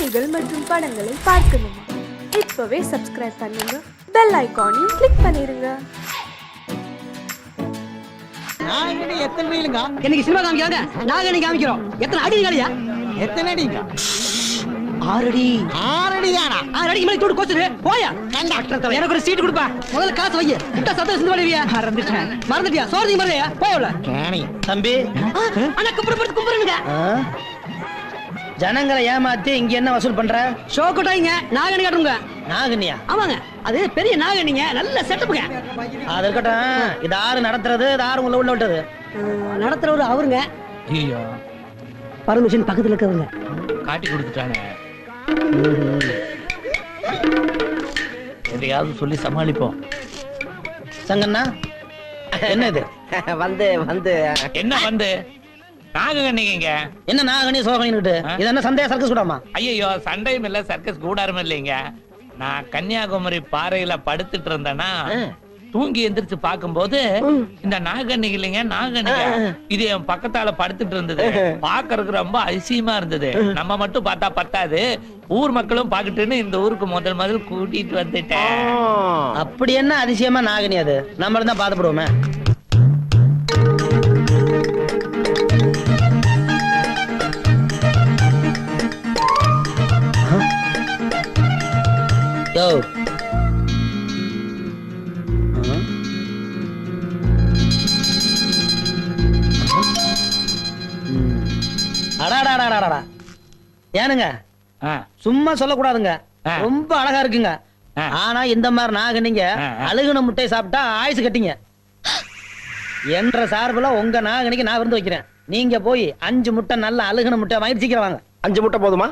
கதைகள் மற்றும் படங்களை பார்க்கணுமா? இப்பவே சப்ஸ்கிரைப் பண்ணுங்க, பெல் ஐகானையும் கிளிக் பண்ணிருங்க. நாகனி எத்தனை ரீலுங்க? இன்னைக்கு சினிமா காமிக்காங்க. நாகனி காமிக்கிறோம். எத்தனை அடி காலியா? எத்தனை அடிங்க? 6 அடி. 6 அடி தானா? 6 அடிக்கு மேல தூடு கோச்சுரு. போயா. கண்டக்டர் எனக்கு ஒரு சீட் கொடுப்பா. முதல்ல காசு வை. முட்டை சத்தம் சிந்து வடிவியா? மறந்துட்டியா? சோர்தி மறதையா? போயல. கேணி. தம்பி அண்ணா கும்பிடுங்க. ஜனங்களை ஏமாத்தி இங்க என்ன வசூல் பண்ற? ஷோ கொட்டாய்ங்க. நாகனி காட்டுங்க. நாகனியா? ஆமாங்க. அது பெரிய நாகனிங்க. நல்ல செட்டப்புங்க. அது இருக்கட்டும். இது ஆறு நடத்துறது, இது ஆறு உள்ள விட்டது. நடத்துறவரு அவருங்க. ஐயோ, பர்மிஷன் பக்கத்துல இருக்கவங்க. காட்டி கொடுத்துட்டானே. எதையாவது சொல்லி சமாளிப்போம். சங்கண்ணா, என்ன இது? வந்து என்ன வந்து நாகங்க? என்ன நாகனி சோகனிட்டு? இது என்ன சந்தேக சர்க்கஸ் கூடாமா? ஐயோ, சண்டையும் இல்ல, சர்க்கஸ் கூடாரும் இல்லைங்க. நான் கன்னியாகுமரி பாறையில படுத்துட்டு இருந்தேன்னா தூங்கி எந்திரிச்சு பாக்கும்போது இந்த நாகன்னிக்கு இல்லைங்க, நாகனிங்க இது என் பக்கத்தால படுத்துட்டு இருந்தது. பாக்குறதுக்கு ரொம்ப அதிசயமா இருந்தது. நம்ம மட்டும் பார்த்தா பத்தாது, ஊர் மக்களும் பாக்கட்டுன்னு இந்த ஊருக்கு முதல் கூட்டிட்டு வந்துட்டேன். அப்படி என்ன அதிசயமா நாகனி? அது நம்மள தான் பாதப்படுவோமே. யோ, அடாடாடாடாடா, ஏனுங்க சும்மா சொல்லக்கூடாதுங்க. ரொம்ப அழகா இருக்குங்க. ஆனா இந்த மாதிரி நாகனிங்க அழுகுன முட்டை சாப்பிட்டா ஆயுசு கட்டிங்க. என்ற சார்புல உங்க நாகனிக்கு நான் விருந்து வைக்கிறேன். நீங்க போய் 5 முட்டை நல்ல அழுகுன முட்டை வாங்கிட்டு சீக்கிரம் வாங்க. 5 முட்டை போதுமா?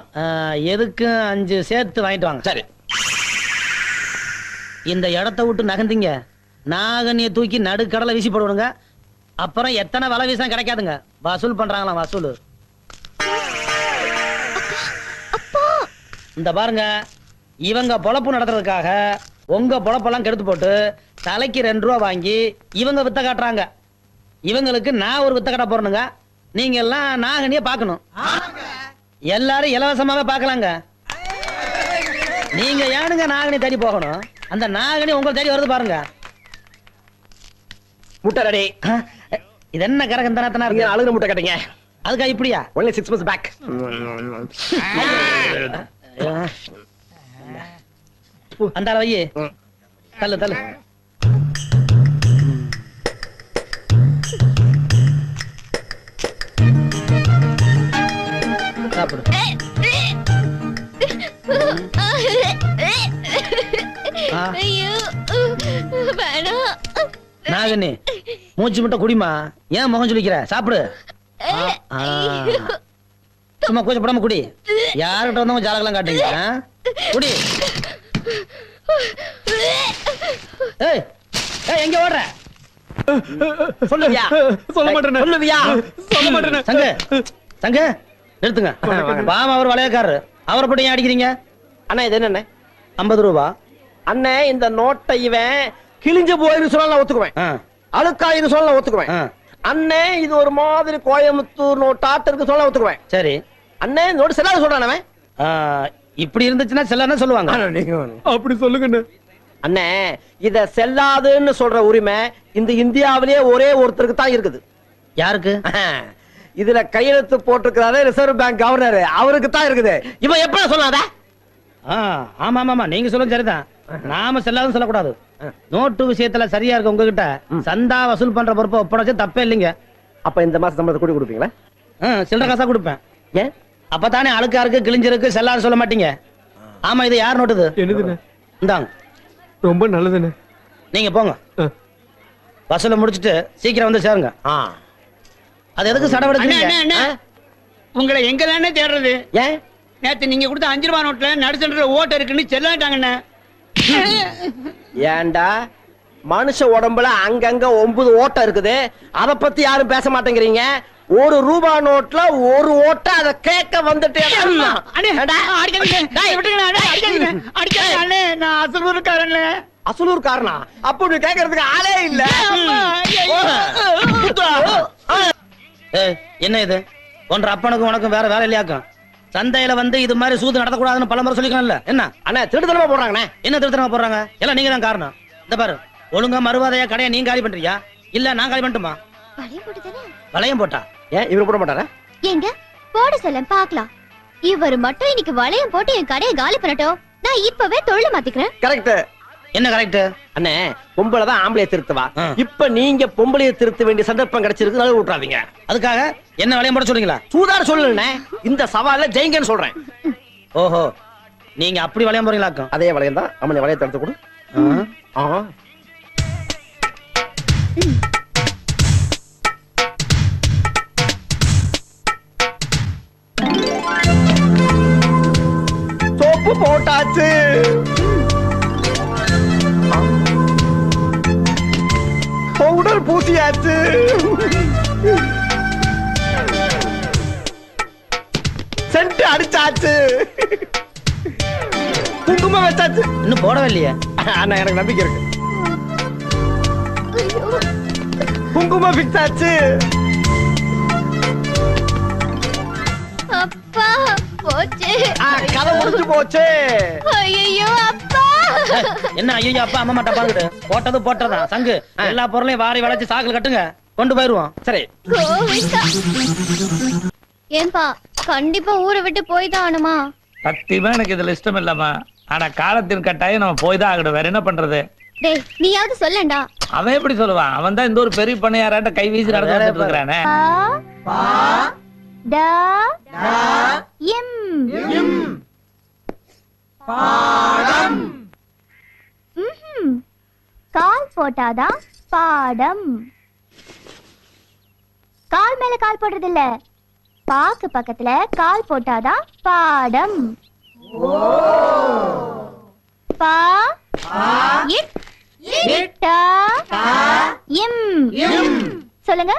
எதுக்கு 5 சேர்த்து வாங்கிட்டு வாங்க. சரி. இந்த இடத்த விட்டு நகர்ந்தீங்க, நாகனிய தூக்கி நடுக்கடலை வீசி போடுவாங்க. அப்புறம் எத்தனை வலை வீசா கிடைக்காதுங்க. வசூல் பண்றாங்களாம், வசூல். இந்த பாருங்க, இவங்க பொழப்பு நடத்துறதுக்காக உங்க பொழப்பெல்லாம் கெடுத்து போட்டு தலைக்கு 2 ரூபா வாங்கி இவங்க வித்த காட்டுறாங்க. இவங்களுக்கு நான் ஒரு வித்த காட்ட போறேனுங்க. நீங்க எல்லாம் நாகனிய பார்க்கணும். எல்லாரும் இலவசமாவே பார்க்கலாங்க. நீங்க ஏனுங்க நாகனி தேடி போகணும்? அந்த நாகனி உங்களை தேடி வருது பாருங்க. முட்டை ரெடி. இது என்ன கரகம் தானே நீங்க அழுகுன முட்டை கேட்டீங்க. அதுக்கா இப்படியா? only 6 months back. அந்த வையே தள்ளு தள்ளு. சாப்பிடு. நாகனி, மூச்சு மட்டும் குடிமா. ஏன் முகம் சொல்லிக்கிற? சாப்பிடு. சும்மா கொஞ்சம் படாம குடி. யாருக்கிட்ட வந்தவங்க ஜாலகெல்லாம் காட்டுங்க. குடி. ஏய் ஏய், எங்க ஓடுற? சொல்லுவியா? சொல்ல மாட்டேனே. சொல்லுவியா? சொல்ல மாட்டேனே. சங்க சங்க நிறுத்துங்க. பாமா அவர் வளையக்காரரு. அவரை போட்டு ஏன் அடிக்கிறீங்க? அண்ணா இது என்ன? 50 ரூபா. அண்ணே, இந்த நோட்டை இவன் கிழிஞ்சு போயிரு சொன்னா ஒத்துக்குவேன். அழுக்காயிரு சொன்னா ஒத்துக்குவேன். அண்ணே, இது ஒரு மாதிரி கோயம்புத்தூர் நோட்டாட்டு இருக்கு சொன்னா ஒத்துக்குவேன். சரி. அண்ணே, இந்த நோட்டு செல்லாத சொல்றானே. இப்படி இருந்துச்சுன்னா செல்லான்னு சொல்லுவாங்க. அப்படி சொல்லுங்க அண்ணே. இத செல்லாதுன்னு சொல்ற உரிமை இந்த இந்தியாவிலேயே ஒரே ஒருத்தருக்கு தான் இருக்குது. யாருக்கு? இதுல கையெழுத்து போட்டிருக்கிறாரு ரிசர்வ் பேங்க் கவர்னர், அவருக்கு தான் இருக்குது. இவன் எப்படி சொல்லாத? ஆமா ஆமா, நீங்க சொல்லுங்க சரிதான். நாம செல்லாதுன்னு சொல்லக்கூடாது. நோட்டு விஷயத்துல சரியா இருக்கு. உங்ககிட்ட சந்தா வசூல் பண்ற பொறுப்பை ஒப்படைச்சு தப்பே இல்லைங்க. அப்ப இந்த மாசம் சம்பளத்தை கூடி கொடுப்பீங்களா? சில்லற காசா கொடுப்பேன். ஏன்? அப்பதானே அழுக்கா இருக்கு, கிழிஞ்சிருக்கு, செல்லாது சொல்ல மாட்டீங்க. ஆமா, இது யார் நோட்டுது? என்னதுன்னு? இந்தாங்க. ரொம்ப நல்லதுன்னு. நீங்க போங்க, வசூல முடிச்சிட்டு சீக்கிரம் வந்து சேருங்க. அது எதுக்கு சடவெடுக்கிறீங்க? உங்களை எங்க தானே தேடுறது? ஏன்? நேத்து நீங்க கொடுத்த 5 ரூபாய் நோட்ல நடுசன்ற ஓட்ட இருக்குன்னு செல்லாட்டாங்கண்ணே. ஏண்டா, மனுஷ உடம்புல அங்கங்க 9 ஓட்டை இருக்குது. அத பத்தி யாரும் பேச மாட்டேங்கிறீங்க. 1 ரூபா நோட்ல 1 ஓட்டை, அத கேட்க வந்துட்டே. அசலூர் காரணா? அப்ப நீ கேட்கறதுக்கு ஆளே இல்ல. என்ன இது? ஒன்ற அப்பனுக்கும் உனக்கும் வேற வேலை இல்லையாக்கும்? சந்தையில வந்து இது மாதிரி சூது நடத்தக்கூடாதுன்னு பல முறை சொல்லிக்கணும்ல. என்ன அண்ணா திருடுதனமா போடுறாங்கண்ணே. என்ன திருத்தனமா போடுறாங்க? எல்லாம் நீங்க தான் காரணம். இந்த பாரு, ஒழுங்கா மறுவாதையா கடையை நீங்க காலி பண்றியா இல்ல நான் காலி பண்ணட்டுமா? வளையம் போட்டுதானே? வளையம் போட்டா ஏன் இவரு போட மாட்டாரா? எங்க போட சொல்ல பாக்கலாம். இவர் மட்டும் இன்னைக்கு வளையம் போட்டு என் கடையை காலி பண்ணட்டும். நான் இப்பவே தொழில் மாத்திக்கிறேன். கரெக்ட். என்ன கரெக்ட்? அண்ணே பொம்பளை தான் ஆம்பளைய திருத்துவா. ஆ. இப்ப நீங்க பொம்பளைய திருத்த வேண்டிய சந்தர்ப்பம் கிடைச்சிருக்கு, நழுவ விட்டுறாதீங்க. அதுக்காக என்ன வளையம் போட சொல்றீங்களா? சூதாட சொல்லலண்ணே, இந்த சவால்ல ஜெயிங்கன்னு சொல்றேன். ஓஹோ, நீங்க அப்படி வளையம் போறீங்களாக்கும். அதே வளையம் தான். அம்மனை வளையத்தை எடுத்து கொடு. ஆ. சோப்பு போட்டாச்சு. பவுடர் பூசியாச்சு. சென்ட் அடிச்சாச்சு. குங்குமம் வச்சாச்சு. இன்னும் போடவே இல்லையே. அண்ணா எனக்கு நம்பிக்கை இருக்கு. குங்குமம் ஃபிக்ஸ் ஆச்சு. அப்பா போச்சு. கதை முடிஞ்சு போச்சு. ஐயோ அப்பா. என்ன ஐயோ அப்பா அம்மா மாட்டா பாருங்க. போட்டது போட்டதான் சங்கு. எல்லா பொருளையும் வாரி வளைச்சு சாக்குல கட்டுங்க, கொண்டு போயிருவோம். சரி. கோவிந்தா. ஏன்பா கண்டிப்பா ஊரை விட்டு போய் தான் ஆனுமா? சத்தியமா எனக்கு இதுல இஷ்டம் இல்லம்மா. ஆனா காலத்தின் கட்டாயம் நம்ம போய் தான் ஆகணும். வேற என்ன பண்றது? டேய் நீயாவது சொல்லண்டா. அவன் எப்படி சொல்லுவான்? அவன் தான் இந்த ஒரு பெரிய பண்ணையாராட்ட கை வீசி நடந்து வந்துட்டு இருக்கிறானே. டா எம் பாடம். கால் போட்டாதான் பாடம். கால் மேல கால் போடுறது இல்ல, பாக்கு பக்கத்துல கால் போட்டாதான் பாடம். பா இட் டா எம். சொல்லுங்க.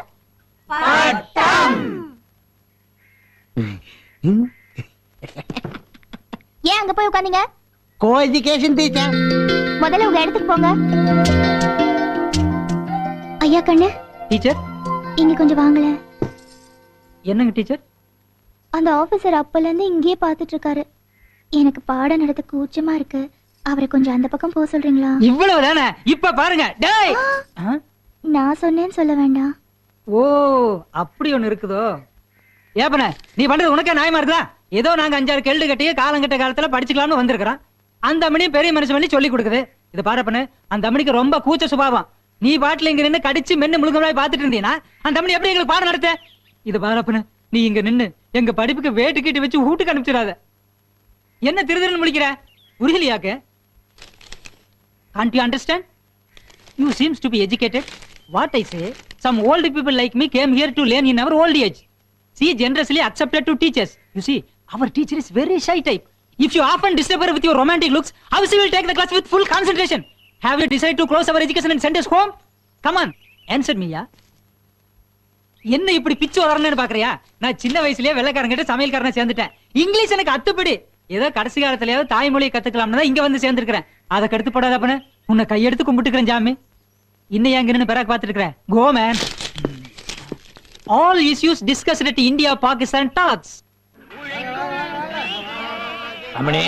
ஏன் அங்க போய் உட்கார்ந்தீங்க? Co education teacher. முதல்ல உங்க இடத்துக்கு போங்க. ஐயா கண்ணு டீச்சர் இங்க கொஞ்சம் வாங்கல. என்னங்க டீச்சர்? அந்த ஆபீசர் அப்பல இருந்து இங்கேயே பாத்துட்டு இருக்காரு. எனக்கு பாடம் நடத்த கூச்சமா இருக்கு. அவரை கொஞ்சம் அந்த பக்கம் போக சொல்றீங்களா? இவ்வளவு தானே? இப்ப பாருங்க. டேய், நான் சொன்னேன்னு சொல்ல வேண்டாம். ஓ அப்படி ஒண்ணு இருக்குதோ? ஏப்பன நீ பண்றது உனக்கே நியாயமா இருக்குதா? ஏதோ நாங்க 5-6 கேள்வி கட்டிய காலங்கட்ட காலத்துல படிச்சுக்கலாம்னு வந்திருக்கிறோம். அந்த அம்மனியும் பெரிய மனுஷன் பண்ணி சொல்லி கொடுக்குது. இது பாருப்பண்ணு, அந்த அம்மனிக்கு ரொம்ப கூச்ச சுபாவம். நீ பாட்டுல இங்க நின்னு கடிச்சு மென்னு முழுக்க பாத்துட்டு இருந்தீங்கன்னா அந்த அம்மனி எப்படி எங்களுக்கு பாடம் நடத்த? இது பாருப்பண்ணு, நீ இங்க நின்னு எங்க படிப்புக்கு வேட்டு கீட்டு வச்சு வீட்டுக்கு அனுப்பிச்சிடாத. என்ன திருதிருன்னு முழிக்கிற? புரியலையாக்கு? Can't you understand? You seems to be educated. What I say, some old people like me came here to learn in our old age. See, generously accepted to teachers. You see, our teacher is very shy type. If you often disturb her with your romantic looks, how she will take the class with full concentration? Have you decided to close our education and send us home? Come on, answer me, ya. என்ன இப்படி பிச்சு வளரணும்னு பாக்குறியா? நான் சின்ன வயசுலயே வெள்ளைக்காரங்கிட்ட சமையல்காரனை சேர்ந்துட்டேன். English எனக்கு அத்துப்படி. ஏதோ கடைசி காலத்திலேயாவது தாய்மொழியை கத்துக்கலாம்னு தான் இங்க வந்து சேர்ந்திருக்கிறேன். அதை கடுத்து போடாத பண்ண உன்னை கையெடுத்து கும்பிட்டுக்கிறேன் ஜாமி. இன்னும் எங்க நின்னு பிறகு பார்த்துட்டு இருக்கிறேன். Go man. All issues discussed at India Pakistan talks. அம்மணி,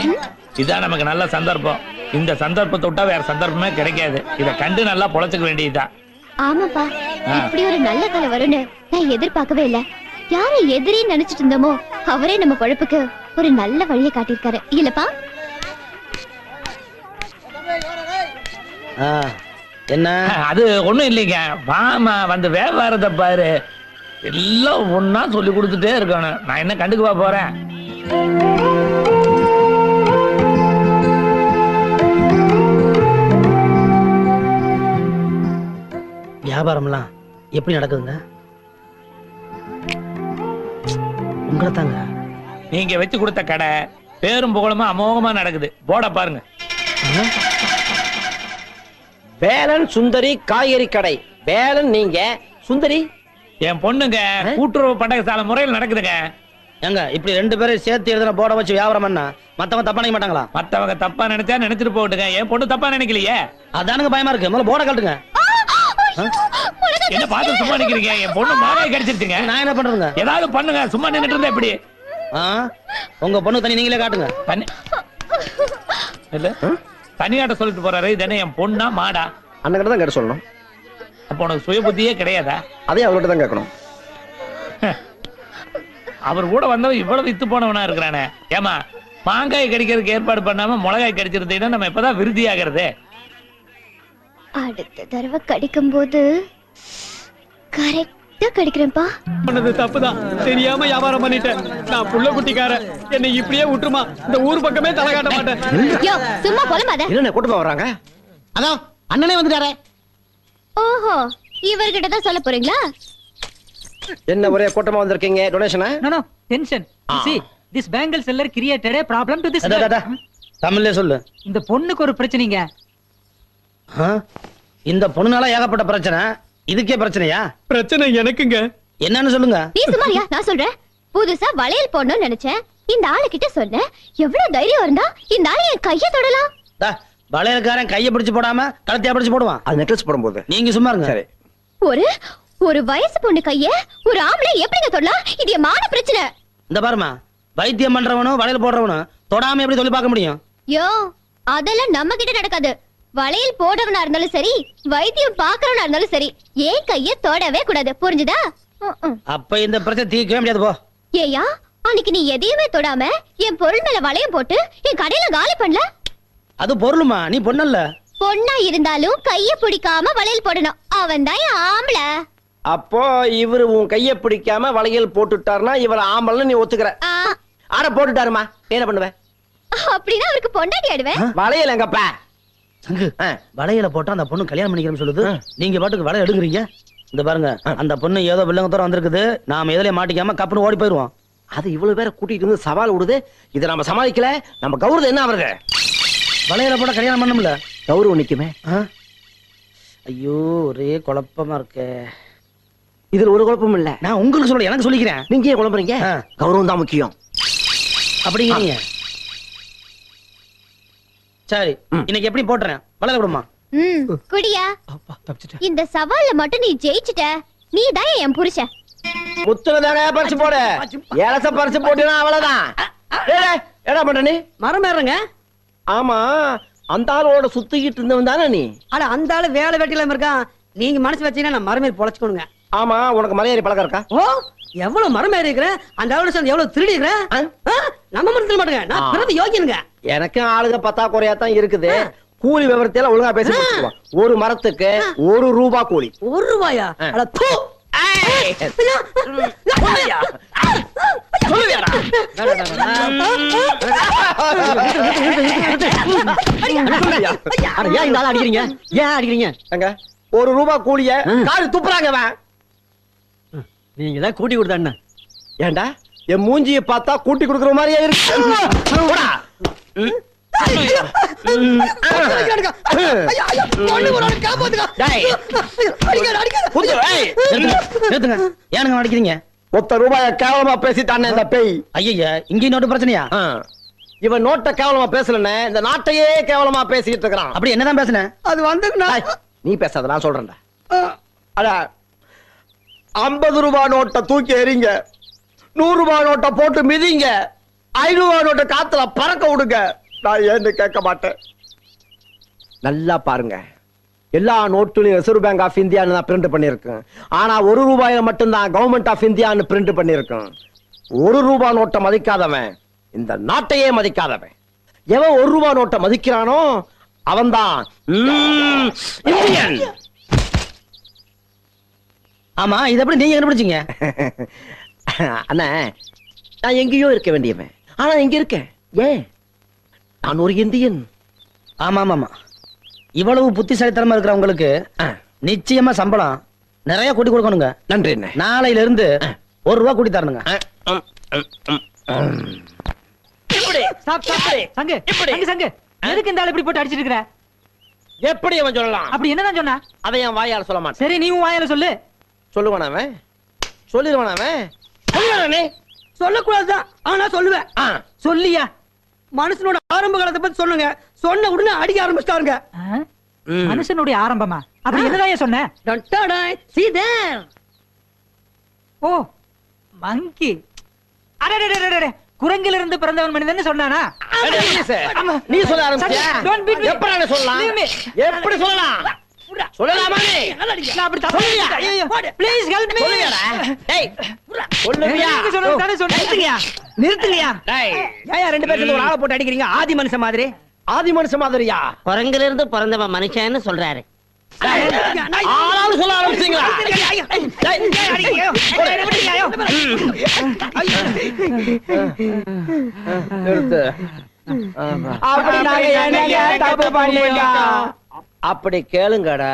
இதான் நமக்கு நல்ல சந்தர்ப்பம். இந்த சந்தர்ப்பத்தை விட்டா வேற சந்தர்ப்பமே கிடைக்காது. இத கண்டு நல்லா பொழைச்சுக்க வேண்டியதுதான். ஆமாப்பா, இப்படி ஒரு நல்ல காலம் வரும்னு நான் எதிர்பார்க்கவே இல்ல. யாரை எதிரி நினைச்சிட்டு இருந்தோமோ அவரே நம்ம பொழப்புக்கு ஒரு நல்ல வழியை காட்டியிருக்காரு இல்லப்பா? என்ன அது ஒண்ணும் இல்லைங்க. வாமா வந்து வியாபாரத்தை பாரு. எல்லாம் ஒன்னா சொல்லி கொடுத்துட்டே இருக்கணும். நான் என்ன கண்டுக்குவா போறேன்? வியாபாரம்லாம் எப்படி நடக்குதுங்க? உங்களை தாங்க. நீங்க வச்சு கொடுத்த கடை பேரும் புகழுமா அமோகமா நடக்குது. போட பாருங்க. வேலன் சுந்தரி காய்கறி கடை. வேலன் நீங்க, சுந்தரி என் பொண்ணுங்க. கூட்டுறவு பண்டகசாலை முறையில் நடக்குதுங்க. ஏங்க இப்படி 2 பேரும் சேர்த்து எழுதுன போட வச்சு வியாபாரம் பண்ணா மத்தவங்க தப்பா நினைக்க மாட்டாங்களா? மத்தவங்க தப்பா நினைச்சா நினைச்சிட்டு போட்டுங்க. என் பொண்ணு தப்பா நினைக்கலையே. அதானுங்க பயமா இருக்கு. முதல்ல போட கட்டுங்க. என்ன பார்த்து சும்மா நிக்கிறீங்க? என் பொண்ணு மாலை கடிச்சிருச்சுங்க. நான் என்ன பண்றேங்க? ஏதாவது பண்ணுங்க. சும்மா நின்னுட்டு இருந்தா எப்படி? உங்க பொண்ணு தனி நீங்களே காட்டுங்க. தனி இல்ல தனியாட்ட சொல்லிட்டு போறாரு. இது என்ன என் பொண்ணா மாடா? அண்ணன் கிட்ட தான் கேட்டு சொல்லணும். அப்ப உனக்கு சுய புத்தியே கிடையாதா? அதே அவர்கிட்ட தான் கேட்கணும். அவர் கூட வந்தவன் இவ்வளவு வித்து போனவனா இருக்கிறானே. ஏமா மாங்காய் கடிக்கிறதுக்கு ஏற்பாடு பண்ணாம மிளகாய் கடிச்சிருந்தீங்கன்னா நம்ம இப்பதான் விருதி ஆகிறது. அடுத்த தடவை கடிக்கும் போது கரெக்டா கடிக்கிறேன்ப்பா. பண்ணது தப்புதான், தெரியாம வியாபாரம் பண்ணிட்டேன். நான் புள்ள குட்டிக்காரன், என்னை இப்படியே விட்டுருமா, இந்த ஊர் பக்கமே தலை காட்ட மாட்டேன். யோ, சும்மா புலம்பாத. என்ன கூட்டமா வர்றாங்க? அதான் அண்ணனே வந்துட்டாரே. ஓஹோ, இவர்கிட்ட தான் சொல்ல போறீங்களா? என்ன ஒரே கூட்டமா வந்திருக்கீங்க? டொனேஷனா? No, no, tension. You see, this bangle seller created a problem to this girl. தமிழ்ல சொல்லு. இந்த பொண்ணுக்கு ஒரு பிரச்சனைங்க. இந்த பொண்ணுனால ஏகப்பட்ட பிரச்சனை. இதுக்கே பிரச்சனையா? பிரச்சனை எனக்குங்க. என்னன்னு சொல்லுங்க. நீ சுமாரியா, நான் சொல்றேன். புதுசா வளையல் போடணும்னு நினைச்சேன். இந்த ஆளு கிட்ட சொன்னேன். எவ்வளவு தைரியம் இருந்தா இந்த ஆளு என் கைய தொடலாம். வளையல்காரன் கைய பிடிச்சு போடாம கழுத்தையா பிடிச்சு போடுவான். அது நெக்லஸ் போடும்போது. நீங்க சும்மா இருங்க. சரி. ஒரு வயசு பொண்ணு கைய ஒரு ஆம்பளை எப்படிங்க தொடலாம்? இது என் மான பிரச்சனை. இந்த பாருமா, வைத்தியம் பண்றவனும் வளையல் போடுறவனும் தொடாம எப்படி சொல்லி பார்க்க முடியும்? யோ, அதெல்லாம் நம்ம கிட்ட நடக்காது. வளையல் போடுறவனா இருந்தாலும் சரி, வைத்தியம் பாக்குறவனா இருந்தாலும் சரி, ஏன் கைய தொடவே கூடாது. புரிஞ்சுதா? அப்ப இந்த பிரச்சனை தீர்க்கவே முடியாது. போ. ஏயா, அன்னைக்கு நீ எதையுமே தொடாம என் பொருள் மேல வளையம் போட்டு என் கடையில காலி பண்ணல. அது பொருளுமா, நீ பொண்ணல்ல. பொண்ணா இருந்தாலும் கைய பிடிக்காம வளையல் போடணும். அவன் தான் என் ஆம்பளை. அப்போ இவரு உன் கைய பிடிக்காம வளையல் போட்டுட்டாருன்னா இவர் ஆம்பளன்னு நீ ஒத்துக்கிற? ஆட போட்டுட்டாருமா, என்ன பண்ணுவ? அப்படின்னா அவருக்கு பொண்டாட்டி ஆடுவேன். வளையல் எங்கப்பா? சங்கு, வளையல போட்டா அந்த பொண்ணு கல்யாணம் பண்ணிக்கிறேன்னு சொல்லுது. நீங்க பாட்டுக்கு வளையல் எடுக்குறீங்க. இந்த பாருங்க, அந்த பொண்ணு ஏதோ வில்லங்கத்தோட வந்திருக்குது. நாம எதுலயே மாட்டிக்காம கப்புன்னு ஓடி போயிருவோம். அது இவ்வளவு பேரை கூட்டிட்டு வந்து சவால் விடுது. இதை நம்ம சமாளிக்கல, நம்ம கௌரவம் என்ன ஆகுறது? வளையல போட கல்யாணம் பண்ணும்ல, கௌரவம் நிக்குமே. ஐயோ, ஒரே குழப்பமா இருக்கு. இதுல ஒரு குழப்பமும் இல்ல. நான் உங்களுக்கு சொல்ல, எனக்கு சொல்லிக்கிறேன். நீங்க ஏன் குழம்புறீங்க? கௌரவம் தான் முக்கியம். அப்படிங்கிறீங்க. சரி, இன்னைக்கு எப்படி போட்டுறேன்? வளையல விடுமா? குடியா. இந்த சவால்ல மட்டும் நீ ஜெயிச்சுட்ட, நீ தான் என் புருஷன். முத்துனதாங்க பறிச்சு போடு. ஏலச பறிச்சு போட்டீங்கன்னா அவ்வளவுதான். என்ன பண்ற நீ? மரம் ஏறுங்க. ஆமா, அந்த ஆளோட சுத்திக்கிட்டு இருந்தவன் தானே நீ? அட, அந்த ஆளு வேலை வெட்டில இருக்கான். நீங்க மனசு வச்சீங்கன்னா நான் மரம் ஏறி பொழைச்சுக்கணுங்க. ஆமா, உனக்கு மலையேறி பழக்கம் இருக்கா? ஓ, எவ்வளவு மரம் ஏறி இருக்கிறேன். அந்த ஆளோட சேர்ந்து எவ்வளவு திருடி இருக்கிறேன். நம்ம மரத்துல மாட்டுங்க, நான் பிறந்து யோகியனுங்க. எனக்கும் ஆளுங்க பத்தாக்குறையா தான் இருக்குது. கூலி விவரத்தையெல்லாம் ஒழுங்கா பேசி முடிச்சுக்குவோம். ஒரு மரத்துக்கு 1 ரூபா கூலி. 1 ரூபாயா? அட தூ. அடிக்கிறீங்க? ஏன் அடிக்கிறீங்க? 1 ரூபா கூலிய காடு துப்புறாங்க. நீங்க தான் கூட்டி கொடுத்தாண்ணா. ஏண்டா என் மூஞ்சியை பார்த்தா கூட்டி கொடுக்குற மாதிரியா இருக்கு? ஏனுங்க அடிக்கிறீங்க? 1 ரூபாய கேவலமா பேசிட்டானே இந்த பேய். ஐயா, இங்க நோட்டு பிரச்சனையா? இவன் நோட்டை கேவலமா பேசலன்னு இந்த நாட்டையே கேவலமா பேசிட்டு இருக்கிறான். அப்படி என்னதான் பேசுனேன்? அது வந்து நீ பேசாத, நான் சொல்றேன்டா. அட, 50 ரூபாய் நோட்டை தூக்கி எறிங்க, 100 ரூபாய் நோட்டை போட்டு மிதிங்க, 500 ரூபாய் நோட்டை காத்துல பறக்க விடுங்க. நான் ஏன்னு கேட்க மாட்டேன். நல்லா பாருங்க, எல்லா நோட்டுலையும் ரிசர்வ் பேங்க் ஆஃப் இந்தியான்னு தான் பிரிண்ட் பண்ணிருக்கேன். ஆனா 1 ரூபாயில மட்டும்தான் கவர்மெண்ட் ஆஃப் இந்தியான்னு பிரிண்ட் பண்ணிருக்கேன். 1 ரூபாய் நோட்டை மதிக்காதவன் இந்த நாட்டையே மதிக்காதவன். எவன் 1 ரூபாய் நோட்டை மதிக்கிறானோ அவன்தான் இந்தியன். ஆமா, இது எப்படி நீங்க கண்டுபிடிச்சீங்க? அண்ணா, நான் எங்கேயோ இருக்க வேண்டியவன், ஆனா இங்க இருக்கேன். ஏன்? நான் ஒரு இந்தியன். ஆமா ஆமா, இவ்வளவு புத்திசாலித்தனமா இருக்கிற உங்களுக்கு நிச்சயமா சம்பளம் நிறைய கூட்டி கொடுக்கணுங்க. நன்றி. நாளையில இருந்து 1 ரூபா கூட்டி தரணுங்க. சங்கு, எதுக்கு இந்த ஆள் இப்படி போட்டு அடிச்சிட்டு இருக்கிற? எப்படி அவன் சொல்லலாம்? அப்படி என்னதான் சொன்னா? அதை என் வாயால சொல்ல மாட்டேன். சரி, நீ உன் வாயால சொல்லு. சொல்லுவான் அவன், சொல்லிடுவான் அவன். சொல்லக்கூடாதுதான், ஆனா சொல்லுவேன். சொல்லியா? மனுஷனோட ஆரம்ப காலத்தை பத்தி சொன்னுங்க. சொன்ன உடனே அடிக்க ஆரம்பிச்சிட்டாருங்க. மனுஷனுடைய ஆரம்பமா? அப்படி என்னதான் சொன்ன? See there. ஓ, மங்கி. அடடடடடட, குரங்கில இருந்து பிறந்தவன் மனிதன் சொன்னானா? நீ சொல்ல ஆரம்பிச்சியா? Don't beat me. எப்படி நான் சொல்லலாம்? Leave me. எப்படி சொல்லலாம்? சொல்லலாமா நீ? நான் அப்படி தப்பு செய்யல. ஐயோ, please help me. சொல்லுவியாடா? டேய், சொல்லுவியா? நீங்க சொல்றது தானே சொன்னீங்க. நிறுத்துங்கயா. டேய், ஏன் ரெண்டு பேரும் சேர்ந்து ஒரு ஆளை போட்டு அடிக்கிறீங்க ஆதி மனுஷன் மாதிரி? ஆதி மனுஷ மாதிரியா? குரங்குல இருந்து பிறந்தவன் மனுஷன்னு சொல்றாரு. ஆளாலும் சொல்ல ஆரம்பிச்சீங்களா? நிறுத்து. அப்படி நாங்க என்னங்க தப்பு பண்ணிட்டோம்? அப்படி கேளுங்கடா.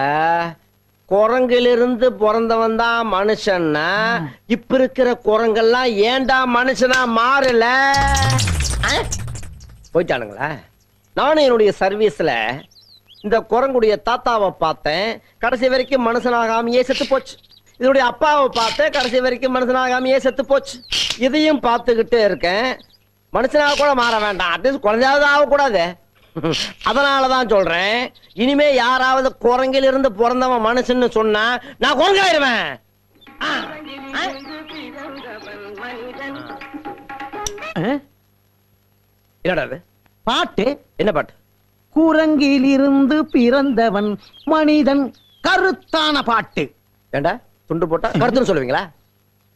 குரங்கிலிருந்து பிறந்தவன் தான் மனுஷன்னா இப்ப இருக்கிற குரங்கெல்லாம் ஏன்டா மனுஷனா மாறல? போயிட்டானுங்களா? நானும் என்னுடைய சர்வீஸ்ல இந்த குரங்குடைய தாத்தாவை பார்த்தேன், கடைசி வரைக்கும் மனுஷனாகாமையே செத்து போச்சு. இதனுடைய அப்பாவை பார்த்தேன், கடைசி வரைக்கும் மனுஷனாகாமையே செத்து போச்சு. இதையும் பார்த்துக்கிட்டே இருக்கேன். மனுஷனாக கூட மாற வேண்டாம், அட்லீஸ்ட் குழந்தையாவது ஆகக்கூடாது. அதனாலதான் சொல்றேன், இனிமே யாராவது குரங்கில் இருந்து பிறந்தவன் மனுஷன்னு சொன்னா நான் குரங்காயிருவேன். என்னடா அது? பாட்டு என்ன பாட்டு? குரங்கிலிருந்து பிறந்தவன் மனிதன், கருத்தான பாட்டு. ஏண்டா துண்டு போட்டா கருத்துன்னு சொல்லுவீங்களா?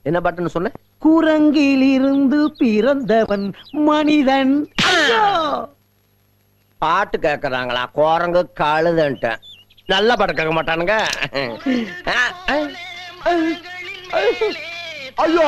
என்ன பாட்டுன்னு சொன்ன? குரங்கிலிருந்து பிறந்தவன் மனிதன். பாட்டு கேக்குறாங்களா? குரங்கு கழுதுன்ட்டேன். நல்ல பாட்டு கேட்க மாட்டானுங்க. ஐயோ,